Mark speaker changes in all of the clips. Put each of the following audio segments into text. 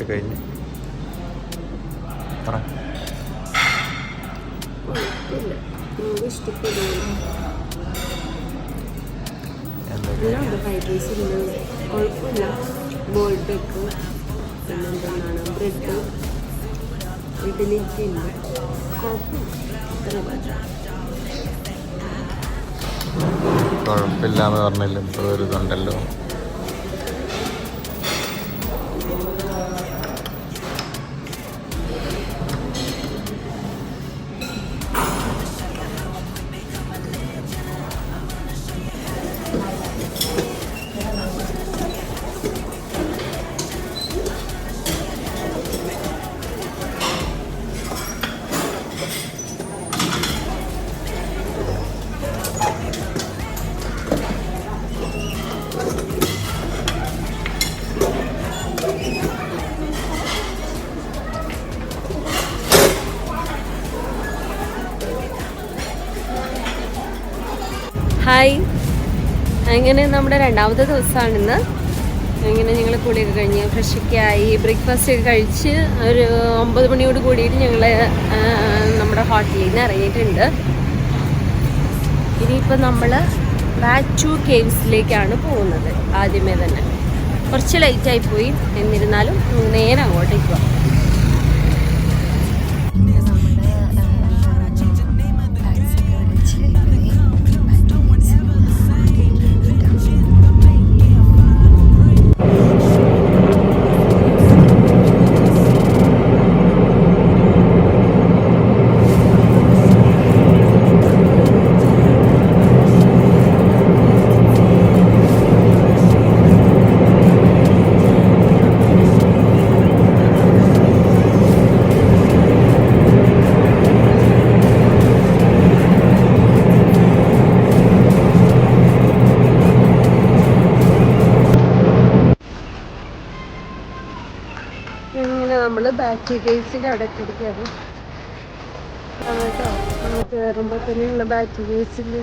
Speaker 1: Breakfast കഴിഞ്ഞ്
Speaker 2: കുഴപ്പമില്ല. Bold egg പിന്നെന്താണ് ബ്രെഡ് ഇഡ്ഡലി ഇല്ല
Speaker 1: കുഴപ്പമില്ലാന്ന് പറഞ്ഞില്ല. എന്തോ ഒരു ഇതുണ്ടല്ലോ.
Speaker 2: ഹായ്, അങ്ങനെ നമ്മുടെ രണ്ടാമത്തെ ദിവസമാണിന്ന്. അങ്ങനെ ഞങ്ങൾ കുളിയൊക്കെ കഴിഞ്ഞ് ഫ്രഷൊക്കെ ആയി ബ്രേക്ക്ഫാസ്റ്റ് ഒക്കെ കഴിച്ച് ഒരു 9 മണിയോട് കൂടിയിട്ട് ഞങ്ങൾ നമ്മുടെ ഹോട്ടലിൽ നിന്ന് ഇറങ്ങിയിട്ടുണ്ട്. ഇനിയിപ്പോൾ നമ്മൾ ബാച്ചു കേവ്സിലേക്കാണ് പോകുന്നത്. ആദ്യമേ തന്നെ കുറച്ച് ലേറ്റായിപ്പോയി, എന്നിരുന്നാലും നേരെ അങ്ങോട്ടേക്ക് പോകാം. നമ്മൾ ബാറ്ററി കേസിൻ്റെ അവിടെ എത്തിയിരിക്കുകയാണ് കേട്ടോ. നമ്മൾ കയറുമ്പോൾ തന്നെയുള്ള ബാറ്ററി കേസിൻ്റെ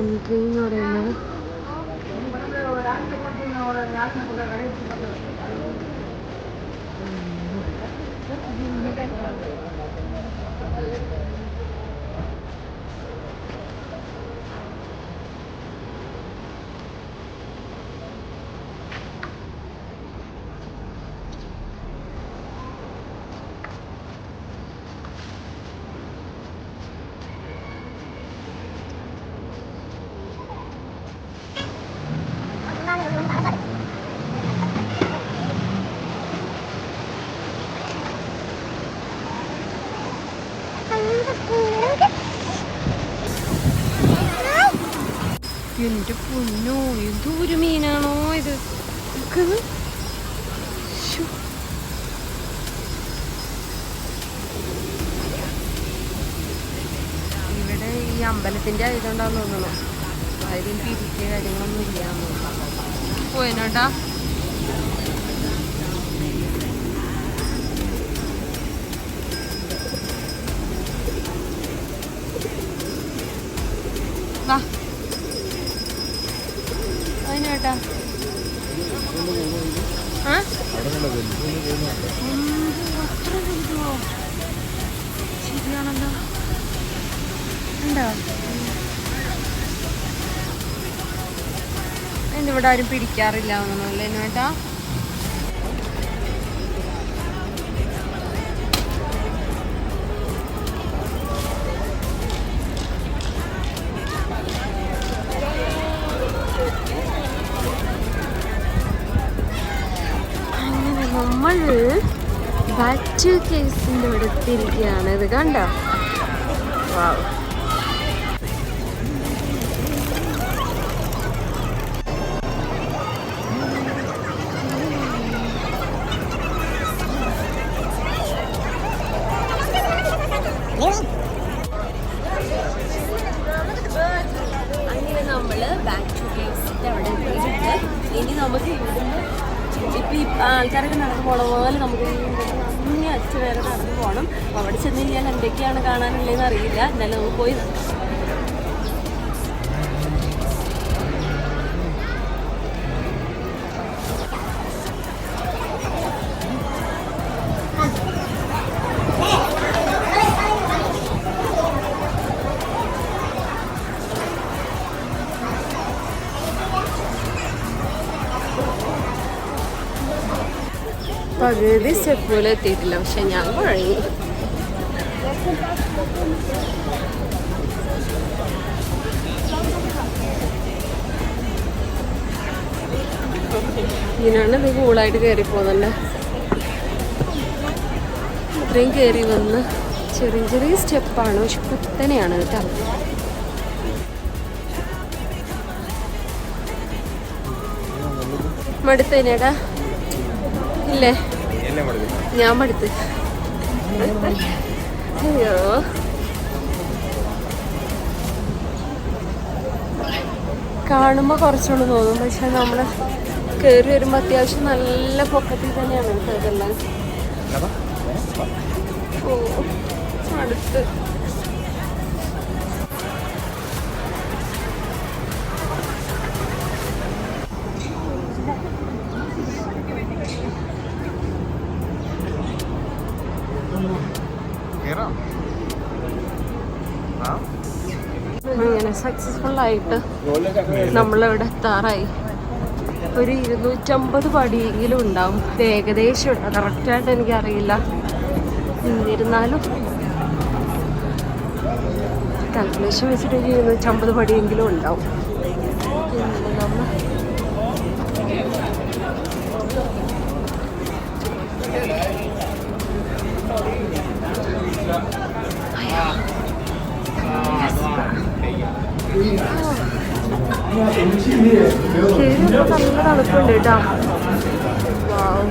Speaker 2: എൻട്രി എന്ന് പറയുന്നത്. എൻ്റെ പൊന്നോ, എന്തൊരു മീനാണോ ഇത്! ഇവിടെ ഈ അമ്പലത്തിൻ്റെ ആയതുകൊണ്ടാന്ന് തോന്നണം. ആരും പിരിക്കുക കാര്യങ്ങളൊന്നും ഇല്ലാന്ന് പോയനോട്ടാ. വാ അതിനേട്ടാ. ശരിയാണല്ലോ, ഉണ്ടോ? എന്നിവിടെ ആരും പിടിക്കാറില്ല ഒന്നല്ലേ ഏട്ടാ. നമ്മൾ ബാറ്റു കേസിൻ്റെ ഇവിടെ എത്തിയിരിക്കുകയാണ്. ഇത് കണ്ടോ? വാവ്. അങ്ങനെ നമ്മൾ ബാറ്റു കേസിൻ്റെ അവിടെ എത്തിയിട്ടുണ്ട്. ഇനി നമുക്ക് ഇവിടുന്ന് ഇപ്പം ഈ ആൾക്കാരൊക്കെ നടന്നു പോണ പോലെ നമുക്ക് അങ്ങേ അച്ഛ വരെ നടന്നു പോകണം. അപ്പോൾ അവിടെ ചെന്ന് കഴിഞ്ഞാൽ എന്തൊക്കെയാണ് കാണാനുള്ളതെന്ന് അറിയില്ല. എന്നാലും നമുക്ക് പോയി പകുതി സ്റ്റെപ്പ് പോലും എത്തിയിട്ടില്ല. പക്ഷെ ഞാൻ കുഴങ്ങി. ഇങ്ങനെയാണ് ഇത് കൂളായിട്ട് കയറി പോകുന്നുണ്ട്. ഇത്രയും കയറി വന്ന് ചെറിയ ചെറിയ സ്റ്റെപ്പാണ്, പക്ഷെ കുത്തനെയാണ് കേട്ടോ. മടുത്തേനേടാ? ഇല്ലേ, ഞാൻ മടുത്ത്. അയ്യോ, കാണുമ്പോൾ കുറച്ചുകൊണ്ട് തോന്നും, പക്ഷെ നമ്മൾ കയറി വരുമ്പോൾ അത്യാവശ്യം നല്ല പൊക്കത്തിൽ തന്നെയാണ് കേട്ടോ ഇതെല്ലാം. ഓ, അടുത്ത് അങ്ങനെ സക്സസ്ഫുള്ളായിട്ട് നമ്മളിവിടെ എത്താറായി. ഒരു 250 പടിയെങ്കിലും ഉണ്ടാവും. ഇത് ഏകദേശം കറക്റ്റായിട്ട് എനിക്കറിയില്ല, എന്നിരുന്നാലും കാൽക്കുലേഷൻ വെച്ചിട്ട് 250 പടിയെങ്കിലും ഉണ്ടാവും. നമ്മൾ നല്ല തണുപ്പുണ്ട് കേട്ടോ. വാവ്,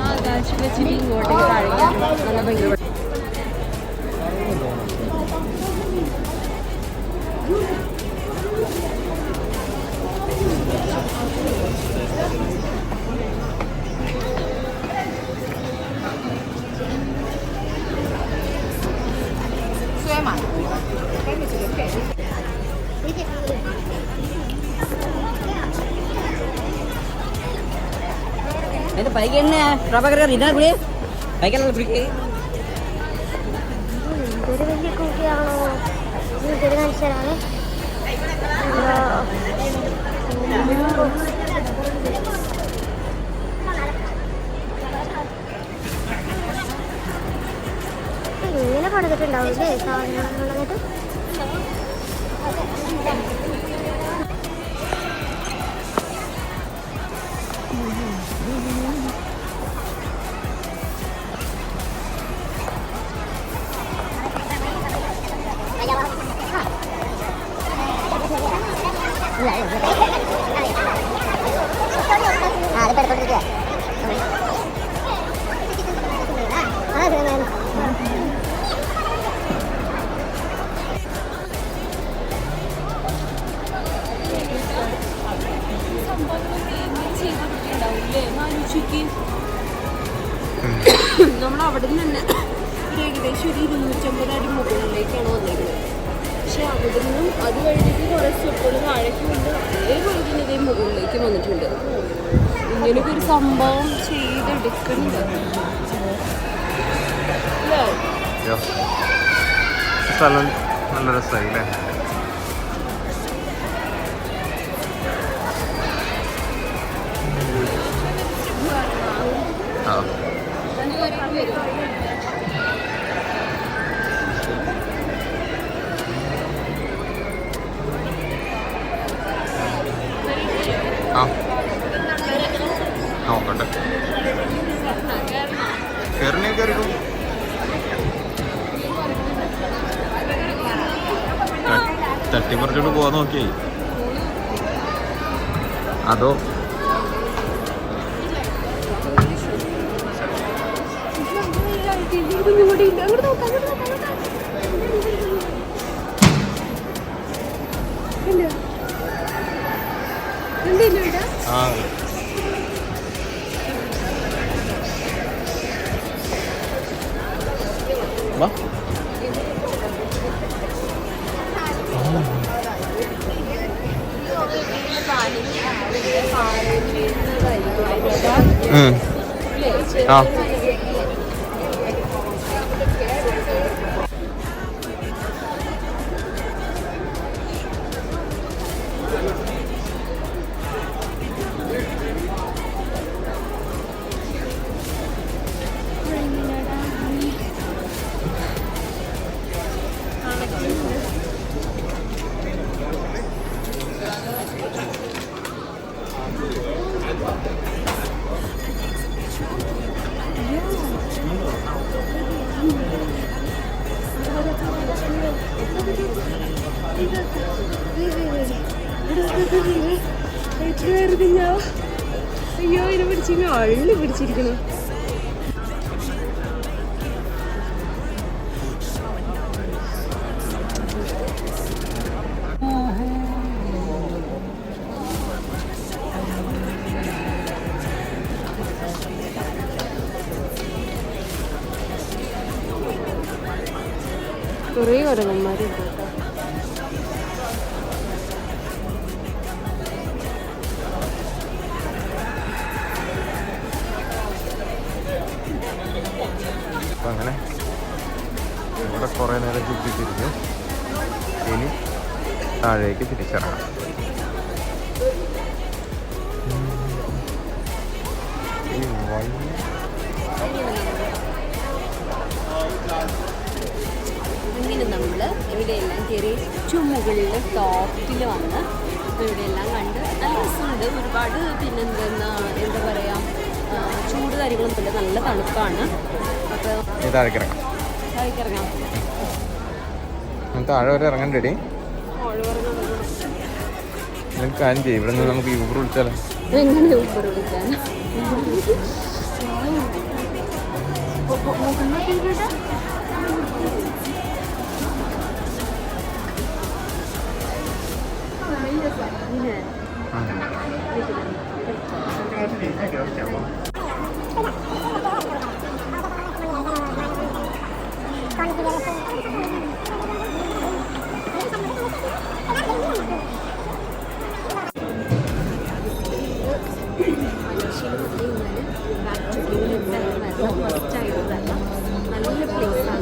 Speaker 2: ആകാശം വെച്ചിട്ട് ഇങ്ങോട്ടേക്ക് കഴിയാം. നല്ല ഭയങ്കര
Speaker 3: പൈക്ക് തന്നെ പ്രഭാകരൻ ഇതാ കുളി പൈക്കല്ല കുളിക്ക്.
Speaker 4: ഇതൊരു വലിയ കുട്ടിയാണോ? ഇതൊരു മനുഷ്യരാണ്. ഇങ്ങനെ പണിതിട്ടുണ്ടാവില്ലേ സാധനങ്ങളായിട്ട്?
Speaker 2: നമ്മൾ അവിടെ നിന്ന് തന്നെ ഏകദേശം ഒരു 250 അടി മുകളിലേക്കാണ് വന്നിരിക്കുന്നത്. പക്ഷെ അവിടെ നിന്നും അത് കഴിഞ്ഞിട്ട് കുറേ സ്റ്റെപ്പുകൾ താഴേക്ക് കൊണ്ട് അതേപോലെ തന്നെ ഇതേ മുകളിലേക്ക് വന്നിട്ടുണ്ട്. ഇങ്ങനെയൊക്കെ ഒരു സംഭവം ചെയ്തെടുക്കുന്നുണ്ട് അല്ലേ?
Speaker 1: സ്ഥലം നല്ല രസമായി അല്ലേ? ആ, നോക്കട്ടെ. കയറണേ കയറിക്കും. തട്ടിപ്പറിച്ചോട്ട് പോവാൻ നോക്കിയായി. അതോ ആ വാ. ആ
Speaker 2: അയ്യോ ഇതിനെ പിടിച്ചിരിക്കുന്നു അള്ളി പിടിച്ചിരിക്കുന്നു. കുറേ കുരങ്ങന്മാരുണ്ട് കേട്ടോ.
Speaker 1: അപ്പം അങ്ങനെ ഇവിടെ കുറേ നേരം ചുറ്റിത്തിരിഞ്ഞു. ഇനി താഴേക്ക് തിരിച്ചിറങ്ങാം. ഈ വഴി
Speaker 2: ഇങ്ങനെ നമ്മൾ ഇവിടെയെല്ലാം കയറി ചുമകളിൽ ടോപ്പിൽ വന്ന് ഇവിടെയെല്ലാം കണ്ട് നല്ല രസമുണ്ട്. ഒരുപാട് പിന്നെന്താ എന്താ പറയുക ചൂട് കാര്യങ്ങളൊന്നും ഇല്ല, നല്ല തണുപ്പാണ്. അപ്പോൾ
Speaker 1: താഴേക്കിറങ്ങാം.
Speaker 2: താഴേക്കിറങ്ങാം.
Speaker 1: താഴെ വരെ ഇറങ്ങണ്ടേടി. നിങ്ങൾക്ക് കാര്യം ചെയ്യും. ഇവിടെ നിന്ന് നമുക്ക് യൂബർ വിളിച്ചാലോ?
Speaker 2: എങ്ങനെ യൂബർ വിളിക്കാൻ? നല്ല പ്ലേസാണ്.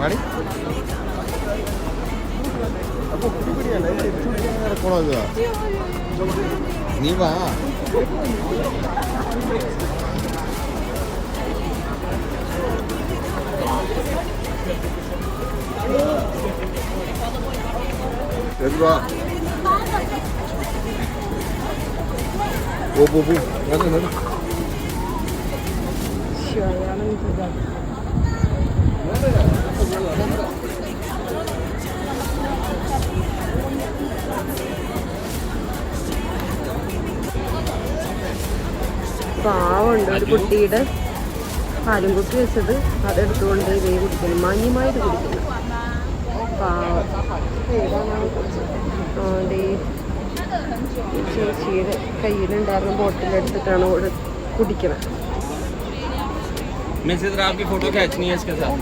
Speaker 1: Ready? നീ വാ. വാ
Speaker 2: പാവമുണ്ട് ഒരു കുട്ടിയുടെ പാലും കുട്ടി വെച്ചത് അതെടുത്തുകൊണ്ട് ഇതേ കുടിക്കണം, മാന്യമായിട്ട് കുടിക്കണം. പാവം ചേച്ചിയുടെ കയ്യിലുണ്ടായിരുന്ന ബോട്ടിലെടുത്തിട്ടാണ് കുടിക്കണം.
Speaker 3: फोटो खींचनी है इसके साथ.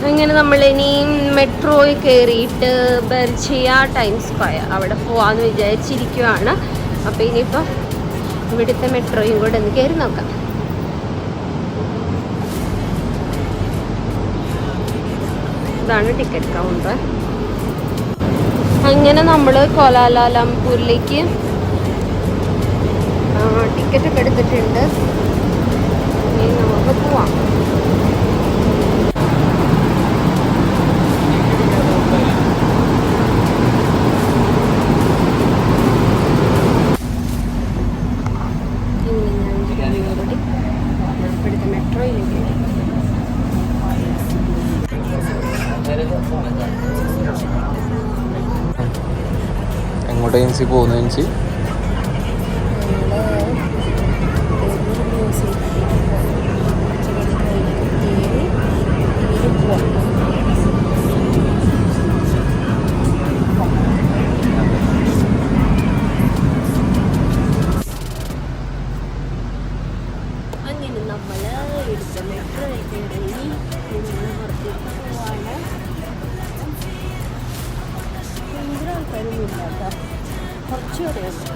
Speaker 2: അങ്ങനെ നമ്മളിനിയും മെട്രോയിൽ കയറിയിട്ട് ബെർജിയ ടൈംസ് സ്ക്വയർ അവിടെ പോവാന്ന് വിചാരിച്ചിരിക്കുവാണ്. അപ്പോൾ ഇനിയിപ്പോൾ ഇവിടുത്തെ മെട്രോയും കൂടെ ഒന്ന് കയറി നോക്കാം. ഇതാണ് ടിക്കറ്റ് കൗണ്ടർ. അങ്ങനെ നമ്മൾ കോലാലംപൂരിലേക്ക് ടിക്കറ്റൊക്കെ എടുത്തിട്ടുണ്ട്. ഇനി നമുക്ക് പോവാം. മെട്രോയിലേക്ക്
Speaker 1: എങ്ങോട്ടാ എൻസി പോകുന്നത്? എൻസി
Speaker 2: അങ്ങനെ നമ്മൾ എടുത്ത മെട്രോയിലേക്ക് ഇറങ്ങി പുറത്തേക്ക് പോവാണ്. ഭയങ്കര ആൾക്കാരൊന്നും ഇല്ലാത്ത കുറച്ച് പേരുണ്ട്.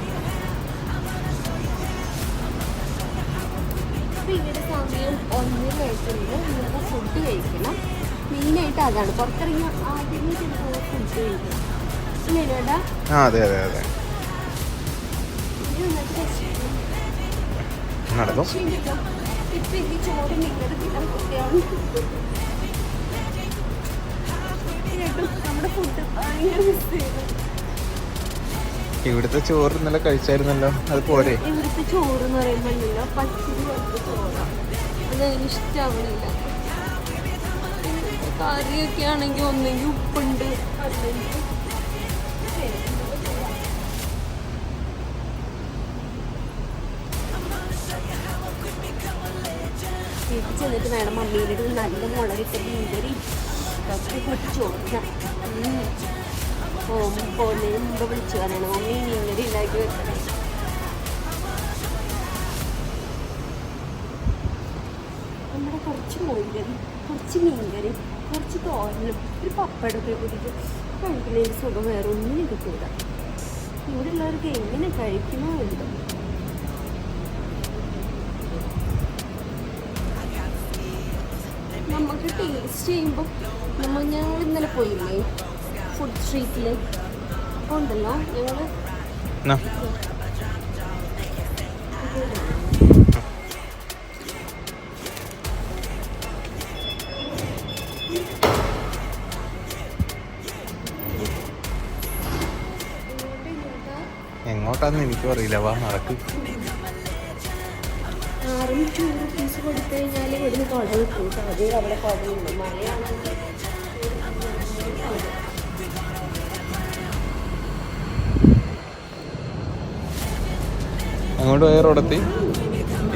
Speaker 2: അപ്പോൾ ഇവിടെ സമയം 1:30 നിങ്ങൾക്ക് ഫുഡ് കഴിക്കണം. മെയിനായിട്ട് അതാണ് പുറത്തിറങ്ങി ആദ്യമേ ഫുഡ് കഴിക്കണം. ഇല്ലേ ചേട്ടാ?
Speaker 1: അതെ അതെ അതെ നടക്കും.
Speaker 2: ഇപ്പം ഈ ചോറ് നിങ്ങളുടെ തിന്നാൻ കുട്ടിയാണ്. നമ്മുടെ ഫുഡ് ഭയങ്കര മിസ് ചെയ്തു.
Speaker 1: ഇവിടുത്തെ ചോറ് ഇന്നലെ കഴിച്ചായിരുന്നല്ലോ, അത് പോരെ?
Speaker 2: ഇവിടുത്തെ ചോറ് എന്ന് പറയുമ്പോഴല്ലോ പച്ചരി പോലത്തെ ചോറാണ്. അതെനിക്ക് ഇഷ്ടമാവണില്ല. കറിയൊക്കെ ആണെങ്കിൽ ഒന്നെങ്കിൽ ഉപ്പുണ്ട് അല്ലെങ്കിൽ വീട്ടിൽ ചെന്നിട്ട് വേണം മമ്മീൻ്റെ അടുത്ത് നല്ല മുളകിട്ട മീൻകറി കുറച്ച് ചോദിക്കാം. പോകുന്നതിന് മുമ്പ് വിളിച്ചു പറയണം മമ്മി മീൻകറി ഉണ്ടാക്കി വെക്കണം. നമ്മുടെ കുറച്ച് മോരുകറി, കുറച്ച് മീൻകറി, കുറച്ച് തോരനും ഒരു പപ്പടമൊക്കെ കുടിച്ച് കഴിക്കുന്നതിന് സുഖം വേറെ ഒന്നിനും കിട്ടില്ല. ഇവിടെ ഉള്ളവർക്ക് എങ്ങനെ കഴിക്കണോ എന്തോ. നമുക്ക് ടേസ്റ്റ് ചെയ്യുമ്പോൾ ഞങ്ങൾ ഇന്നലെ പോയില്ലേ ഫുഡ് സ്ട്രീറ്റിൽ ഉണ്ടല്ലോ ഞങ്ങൾ
Speaker 1: എങ്ങോട്ടാന്ന് എനിക്കും അറിയില്ല. വാ നടക്ക്.
Speaker 2: 2 rupees കൊടുത്തു കഴിഞ്ഞാൽ ഇവിടുന്ന് കുട കിട്ടും. സാധ്യത അവിടെ കുടയുണ്ട്. മഴയാണെങ്കിൽ
Speaker 1: അങ്ങോട്ട് പോയ റോഡെത്തി,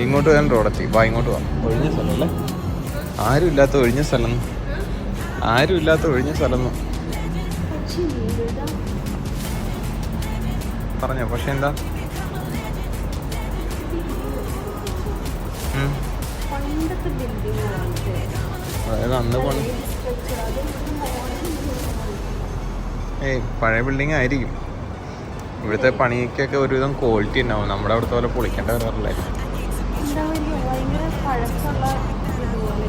Speaker 1: ഇങ്ങോട്ട് പോയാൽ റോഡെത്തി. വാ ഇങ്ങോട്ട് പോവാം. ഒഴിഞ്ഞ സ്ഥലമല്ലേ? ആരും ഇല്ലാത്ത ഒഴിഞ്ഞ സ്ഥലം. ആരും ഇല്ലാത്ത ഒഴിഞ്ഞ സ്ഥലം പറഞ്ഞോ. പക്ഷെ എന്താ
Speaker 2: പണ്ടത്തെ ബിൽഡിംഗ്
Speaker 1: അതായത് അന്ന് പഴയ ബിൽഡിംഗ് ആയിരിക്കും. ഇവിടുത്തെ പണിക്കൊക്കെ ഒരുവിധം ക്വാളിറ്റി ഉണ്ടാവും. നമ്മുടെ അവിടുത്തെ പോലെ പൊളിക്കേണ്ട വരാറില്ല.
Speaker 2: എന്താ പറയുക, ഭയങ്കര പഴക്കമുള്ള ഇതുപോലെ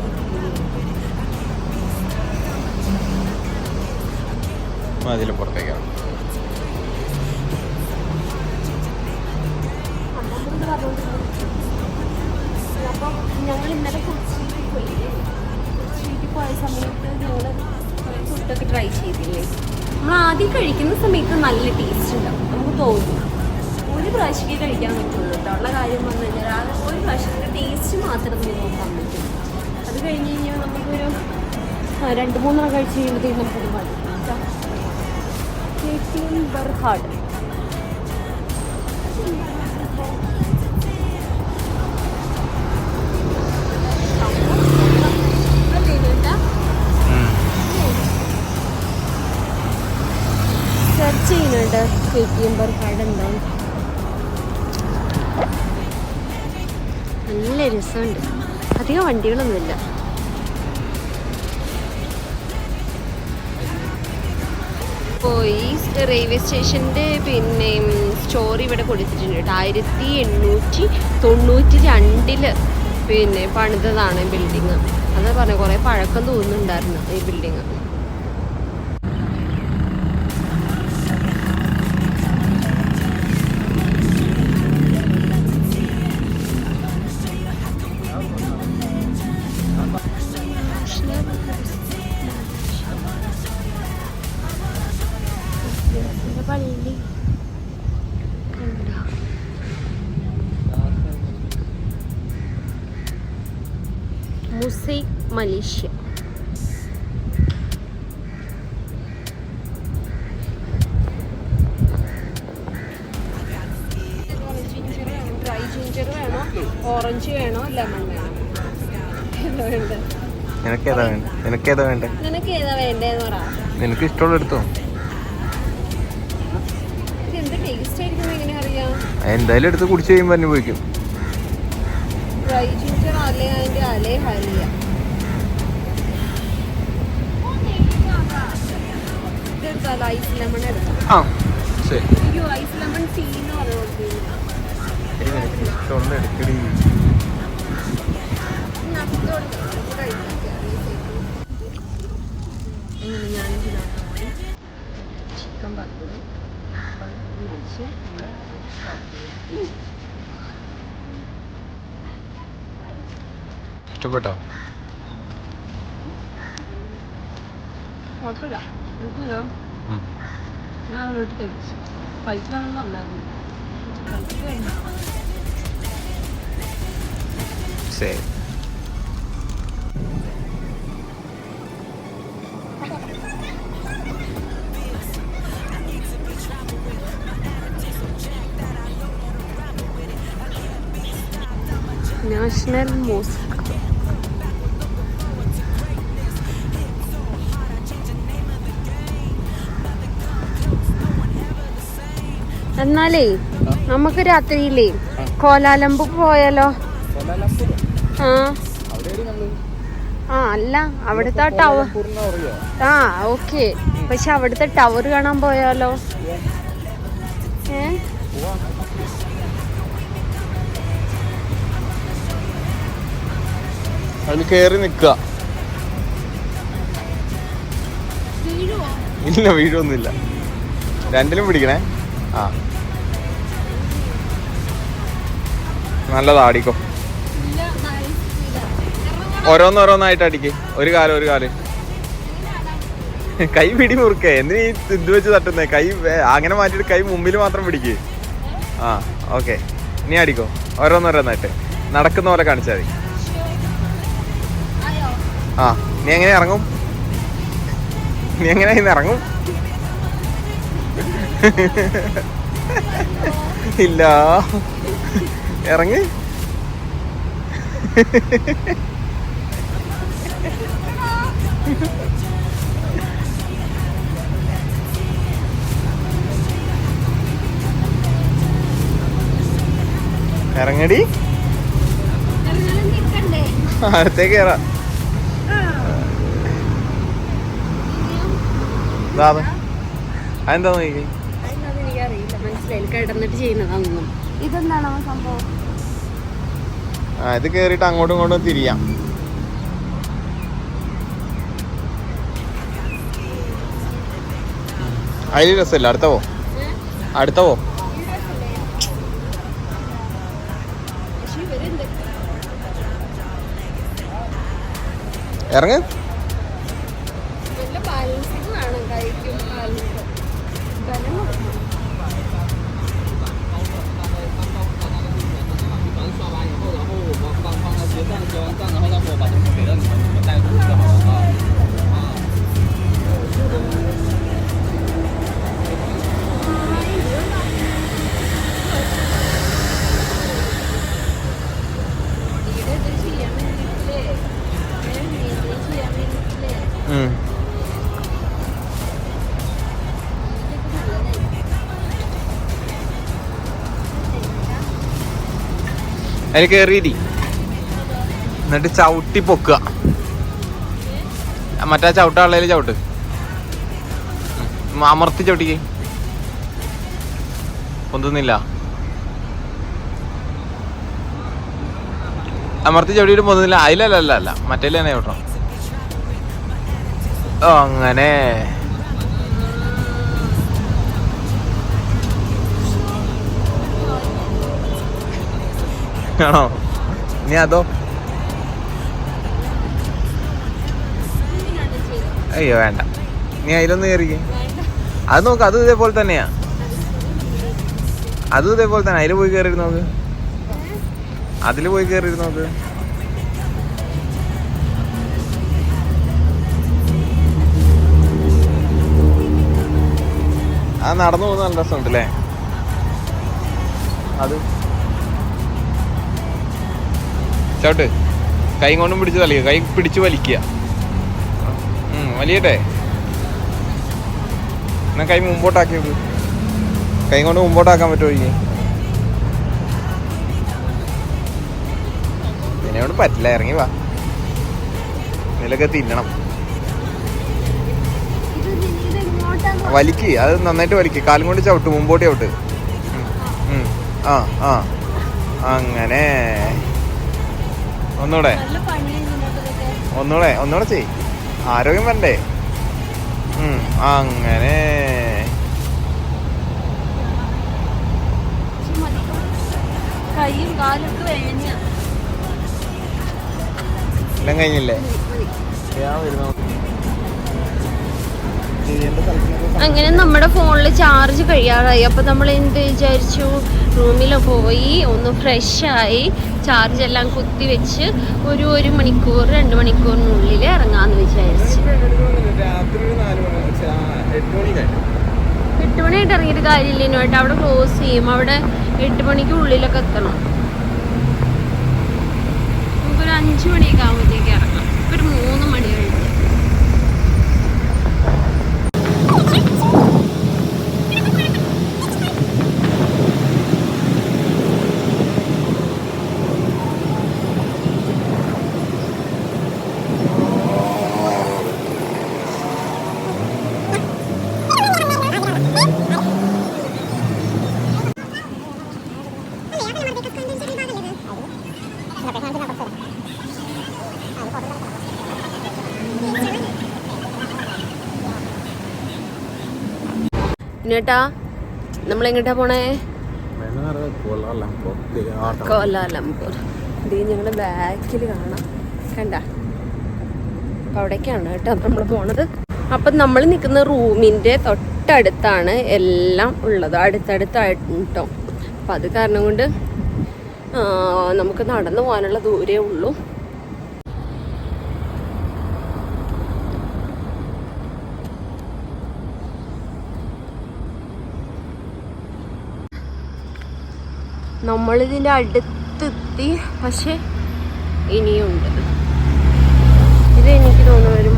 Speaker 1: അതിൽ പുറത്തേക്കാണ്.
Speaker 2: അപ്പം ഞങ്ങൾ ഇന്നലെ കൊച്ചിയിൽ പോയില്ലേ, കൊച്ചിയിൽ പോയ സമയത്ത് ഞങ്ങൾ ഫുഡൊക്കെ ട്രൈ ചെയ്തില്ലേ. നമ്മൾ ആദ്യം കഴിക്കുന്ന സമയത്ത് നല്ല ടേസ്റ്റ് ഉണ്ടാവും, നമുക്ക് തോന്നും. ഒരു പ്രാവശ്യമേ കഴിക്കാൻ പറ്റുള്ളൂ കേട്ടോ. ഉള്ള കാര്യം വന്നു കഴിഞ്ഞാൽ അത് ഒരു പ്രാവശ്യത്തിൻ്റെ ടേസ്റ്റ് മാത്രം നമുക്ക് നോക്കാൻ പറ്റും. അത് കഴിഞ്ഞ് കഴിഞ്ഞാൽ നമുക്കൊരു 2-3 കഴിച്ച് കഴിയുമ്പോഴത്തേക്കും നമുക്കത് മതി. KTM ബർഹാഡ് സെർച്ച് ചെയ്യുന്നുണ്ട്. KTM ബർഹാഡ് എന്താണ്, നല്ല രസമുണ്ട്. അധികം വണ്ടികളൊന്നുമില്ല. അപ്പോൾ ഈ റെയിൽവേ സ്റ്റേഷൻ്റെ പിന്നെ സ്റ്റോറി ഇവിടെ കൊടുത്തിട്ടുണ്ട് കേട്ടോ. 1892 പിന്നെ പണിതതാണ് ബിൽഡിങ്. അതാ പറഞ്ഞത്, കുറേ പഴക്കം തോന്നുന്നുണ്ടായിരുന്നു ഈ ബിൽഡിങ്. പള്ളി മുസൈ മലേഷ്യ. ഡ്രൈ ജിഞ്ചർ വേണോ, ഓറഞ്ച് വേണോ, ലെമൺ വേണോ?
Speaker 1: നിനക്കേതാ വേണ്ടേ?
Speaker 2: നിനക്ക് ഏതാ വേണ്ടേന്ന് പറ.
Speaker 1: നിനക്ക് ഇഷ്ടമുള്ള എടുത്തോ.
Speaker 2: എന്ത് ടേസ്റ്റ് ആയിരിക്കും എങ്ങനെ അറിയാം?
Speaker 1: എന്തായാലും എടുത്ത് കുടിച്ചു കഴിയുമ്പോൾ അനുഭവിക്കും.
Speaker 2: ഡ്രൈ ജിഞ്ചർ അല്ലേ അതിൻ്റെ അലേ ഹരിയ. ഇതെടുത്താലോ, ഐസ് ലെമൺ എടുക്കാം.
Speaker 1: ആ ശരി.
Speaker 2: അയ്യോ, ഐസ് ലെമൺ ടീ എന്ന് പറഞ്ഞു കൊടുത്തിരുന്നു.
Speaker 1: ഇഷ്ടമുള്ള എടുക്കടി.
Speaker 2: ചിക്കൻ ബർഗർ
Speaker 1: ഇഷ്ടപ്പെട്ടോ?
Speaker 2: കുഴപ്പമില്ല. ഞാൻ അവരോട് കഴിച്ചു. പൈസ ഉണ്ടായിരുന്നു.
Speaker 1: ശരി.
Speaker 2: National mosque. എന്നാലേ നമുക്ക് രാത്രിയിലേ കോലാലംപൂർ പോയാലോ? അല്ല, അവിടുത്തെ ടവർ. ഓക്കെ, പക്ഷെ അവിടുത്തെ ടവർ കാണാൻ പോയാലോ?
Speaker 1: അതിൽ കയറി നിൽക്കുക. ഇല്ല, വീഴൊന്നുമില്ല. രണ്ടിലും പിടിക്കണേ. ആ, നല്ലതാടിക്കോ. ഓരോന്നോരോന്നായിട്ട് അടിക്ക്. ഒരു കാല് കൈ പിടി മുറുക്കേ. എന്തിനീ ഇത് വെച്ച് തട്ടുന്നേ? കൈ അങ്ങനെ മാറ്റിയിട്ട് കൈ മുമ്പിൽ മാത്രം പിടിക്ക്. ആ ഓക്കെ, നീ അടിക്കോ. ഓരോന്നോരോന്നായിട്ട് നടക്കുന്ന പോലെ കാണിച്ചാൽ മതി. ആ, നീ എങ്ങനെ ഇറങ്ങും? ഇറങ്ങും? ഇല്ല, ഇറങ്ങ്. ഇറങ്ങടി. അടുത്തേക്ക് കയറാം. അതെന്താ നോക്കി?
Speaker 2: എനിക്കറിയില്ല, മനസ്സിലായില്ല, കിടന്നിട്ട് ചെയ്യുന്നതാണെന്നും. ഇതെന്താണോ സംഭവം?
Speaker 1: ഇത് കേറിയിട്ട് അങ്ങോട്ടും ഇങ്ങോട്ടും തിരിയാം. അതിൽ രസമില്ല. അടുത്തവോ ഇറങ്ങ്. അതിൽ കയറിയിരി, എന്നിട്ട് ചവിട്ടി പൊക്കുക. മറ്റേ ചവിട്ടാളേല് ചവിട്ട്, അമർത്തി ചവിട്ടിക്ക്. പൊന്തുന്നില്ല. അമർത്തി ചവിട്ടിയിട്ട് പൊന്തുന്നില്ല. അതിലല്ല മറ്റേ തന്നെ ചവിട്ടണം. അങ്ങനെ ആണോ? നീ അതോ? അയ്യോ വേണ്ട, നീ അതിലൊന്ന് കയറിക്കേ. അത് നോക്ക്, അതും ഇതേപോലെ തന്നെയാ. അതും ഇതേപോലെ തന്നെ. അതിൽ പോയി കയറി നോക്ക്, അതിൽ പോയി കയറി നോക്ക്. ആ നടന്നു പോകുന്ന നല്ല രസമുണ്ടല്ലേ. അത് ചവിട്ട്. കൈ കൊണ്ടും പിടിച്ച് വലിക്കുക, കൈ പിടിച്ച് വലിക്കുക. വലിയട്ടെ. എന്നാ കൈ മുമ്പോട്ടാക്കിയത്, കൈ കൊണ്ട് മുമ്പോട്ടാക്കാൻ പറ്റുമോ? ഇതിനോട് പറ്റില്ല, ഇറങ്ങി വാ. ഇതിലൊക്കെ തിന്നണം. വലിക്ക്, അത് നന്നായിട്ട് വലിക്ക്. കാലും കൊണ്ട് ചവിട്ട്, മുമ്പോട്ട് ചവിട്ട്. അങ്ങനെ ഒന്നൂടെ ചെയ്. ആരോഗ്യം വേണ്ടേ? അങ്ങനെ എല്ലാം കഴിഞ്ഞില്ലേ?
Speaker 2: അങ്ങനെ നമ്മുടെ ഫോണിൽ ചാർജ് കഴിയാറായി. അപ്പോൾ നമ്മൾ എന്ത് വിചാരിച്ചു, റൂമിൽ പോയി ഒന്ന് ഫ്രഷായി ചാർജ് എല്ലാം കുത്തി വെച്ച് ഒരു മണിക്കൂർ 2 മണിക്കൂറിനുള്ളിൽ ഇറങ്ങാമെന്ന് വിചാരിച്ചു. 8 മണിയായിട്ട് ഇറങ്ങിയിട്ട് കാര്യമില്ല. ഇനിയായിട്ട് അവിടെ ക്ലോസ് ചെയ്യും. അവിടെ 8 മണിക്ക് ഉള്ളിലൊക്കെ എത്തണം. നമുക്കൊരു 5 മണിയൊക്കെ ആകുമ്പോഴത്തേക്ക് ഇറങ്ങാം. ഒരു 3 മണി കഴിഞ്ഞ്. പിന്നേട്ടാ നമ്മളെങ്ങോട്ടാ പോണേ? കോലാലംപൂർ. ഇത് ഞങ്ങളുടെ ബാക്കിൽ കാണാം, കണ്ട? അപ്പം അവിടേക്കാണ് കേട്ടോ നമ്മൾ പോണത്. അപ്പം നമ്മൾ നിൽക്കുന്ന റൂമിൻ്റെ തൊട്ടടുത്താണ് എല്ലാം ഉള്ളത്, അടുത്തടുത്തായിട്ട് കേട്ടോ. അപ്പം അത് കാരണം കൊണ്ട് നമുക്ക് നടന്നു പോകാനുള്ള ദൂരേ ഉള്ളൂ. നമ്മളിതിൻ്റെ അടുത്തെത്തി, പക്ഷെ ഇനിയുണ്ട്. ഇത് എനിക്ക് തോന്നുന്നു ഒരു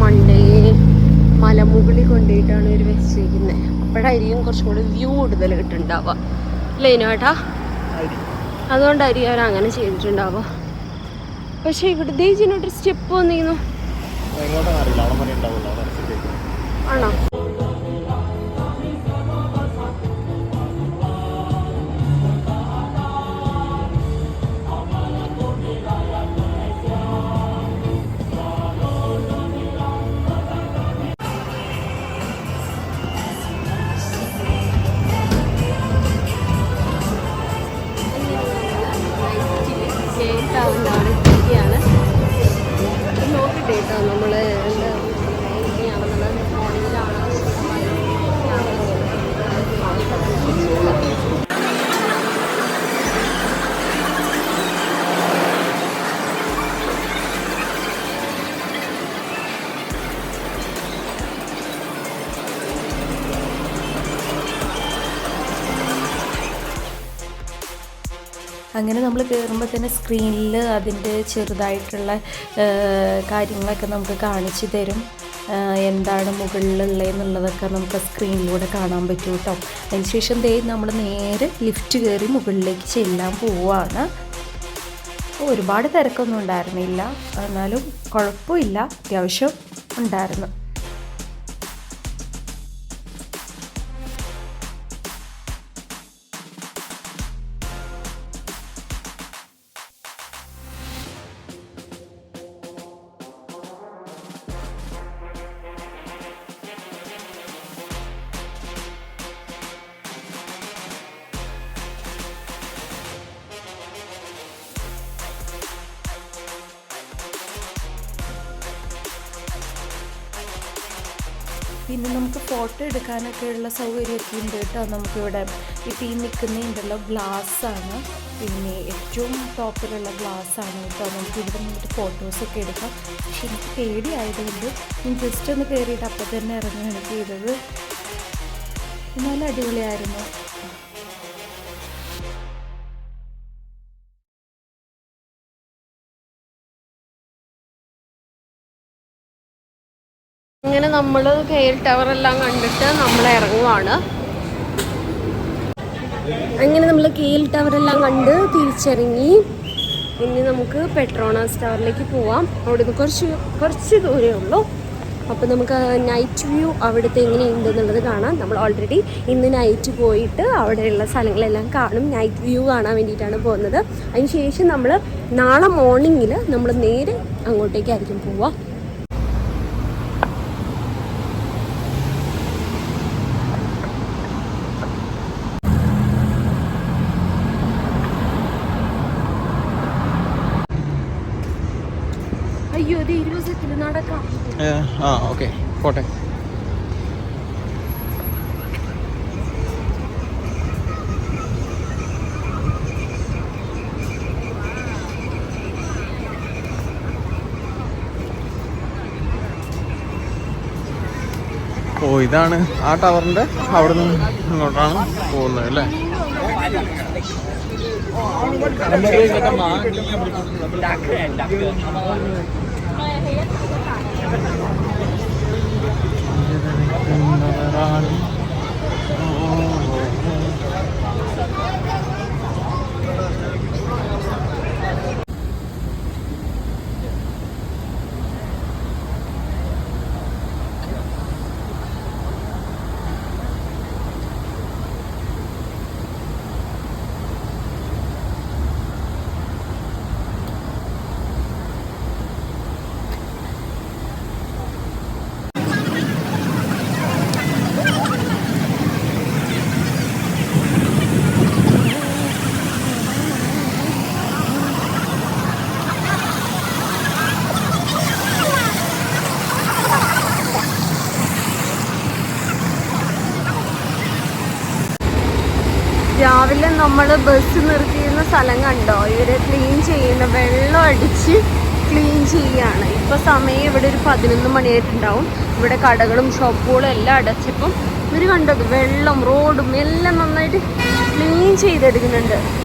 Speaker 2: മലമുകളിൽ കൊണ്ടുപോയിട്ടാണ് ഇവർ വെച്ചിരിക്കുന്നത്. അപ്പോഴായിരിക്കും കുറച്ചും കൂടി വ്യൂ കൂടുതൽ കിട്ടുന്നുണ്ടാവുക അല്ലേ ഇനോട്ടാ? അതുകൊണ്ടായിരിക്കും അവർ അങ്ങനെ ചെയ്തിട്ടുണ്ടാവുക. പക്ഷെ ഇവിടെ ദേജിനോട്ടൊരു സ്റ്റെപ്പ് വന്നിരുന്നു. ആണോ? ടവറിൻ്റെ അവിടെ എത്തിയിരിക്കുകയാണ്. നോക്കട്ടെ കേട്ടോ നമ്മൾ എന്താ എങ്ങനെയാണെന്നുള്ളത് മോർണിംഗിലാണ്.
Speaker 5: അങ്ങനെ നമ്മൾ കയറുമ്പോൾ തന്നെ സ്ക്രീനിൽ അതിൻ്റെ ചെറുതായിട്ടുള്ള കാര്യങ്ങളൊക്കെ നമുക്ക് കാണിച്ചു തരും. എന്താണ് മുകളിലുള്ളതെന്നുള്ളതൊക്കെ നമുക്ക് സ്ക്രീനിലൂടെ കാണാൻ പറ്റും കേട്ടോ. അതിനുശേഷം നമ്മൾ നേരെ ലിഫ്റ്റ് കയറി മുകളിലേക്ക് ചെല്ലാൻ പോവുകയാണ്. ഒരുപാട് തിരക്കൊന്നും ഉണ്ടായിരുന്നില്ല, എന്നാലും കുഴപ്പമില്ല, അത്യാവശ്യം ഉണ്ടായിരുന്നു. പിന്നെ നമുക്ക് ഫോട്ടോ എടുക്കാനൊക്കെ ഉള്ള സൗകര്യമൊക്കെ ഉണ്ട് കേട്ടോ. നമുക്കിവിടെ ഇപ്പോൾ ഈ നിൽക്കുന്നതിൻ്റെല്ലോ ഗ്ലാസ്സാണ്, പിന്നെ ഏറ്റവും ടോപ്പിലുള്ള ഗ്ലാസ്സാണ് കേട്ടോ. നമുക്ക് ഇവിടെ നിന്നിട്ട് ഫോട്ടോസൊക്കെ എടുക്കാം. പക്ഷെ എനിക്ക് പേടിയായതുകൊണ്ട് ഞാൻ ജസ്റ്റ് ഒന്ന് കയറിയിട്ട് അപ്പം തന്നെ ഇറങ്ങുകയാണ് ചെയ്തത്. നല്ല അടിപൊളിയായിരുന്നു.
Speaker 2: അങ്ങനെ നമ്മൾ കെയർ ടവറെല്ലാം കണ്ടിട്ട് നമ്മൾ ഇറങ്ങുവാണ്. അങ്ങനെ നമ്മൾ കെയർ ടവറെല്ലാം കണ്ട് തിരിച്ചിറങ്ങി. ഇനി നമുക്ക് പെട്രോണാസ് ടവറിലേക്ക് പോവാം. അവിടെ നിന്ന് കുറച്ച് ദൂരമേ ഉള്ളൂ. അപ്പോൾ നമുക്ക് നൈറ്റ് വ്യൂ അവിടുത്തെ എങ്ങനെയുണ്ടെന്നുള്ളത് കാണാം. നമ്മൾ ഓൾറെഡി ഇന്ന് നൈറ്റ് പോയിട്ട് അവിടെയുള്ള സ്ഥലങ്ങളെല്ലാം കാണും. നൈറ്റ് വ്യൂ കാണാൻ വേണ്ടിയിട്ടാണ് പോകുന്നത്. അതിനുശേഷം നമ്മൾ നാളെ മോർണിംഗിൽ നമ്മൾ നേരെ അങ്ങോട്ടേക്കായിരിക്കും പോവുക. അയ്യോ, ഇത് 20 സെക്കൻഡ് നടക്കാം.
Speaker 1: ഓക്കെ പോട്ടെ. ഓ, ഇതാണ് ആ ടവറിന്റെ അവിടെ നിന്ന് ഇങ്ങോട്ടാണ് പോകുന്നത് അല്ലേ?
Speaker 2: രാവിലെ നമ്മൾ ബസ് നിർത്തിയിരുന്ന സ്ഥലം കണ്ടോ? ഇവർ ക്ലീൻ ചെയ്യുന്ന, വെള്ളം അടിച്ച് ക്ലീൻ ചെയ്യുകയാണ്. ഇപ്പോൾ സമയം ഇവിടെ ഒരു 11 മണിയായിട്ടുണ്ടാവും. ഇവിടെ കടകളും ഷോപ്പുകളും എല്ലാം അടച്ചപ്പം ഇവർ കണ്ടത് വെള്ളം റോഡും എല്ലാം നന്നായിട്ട് ക്ലീൻ ചെയ്തെടുക്കുന്നുണ്ട്.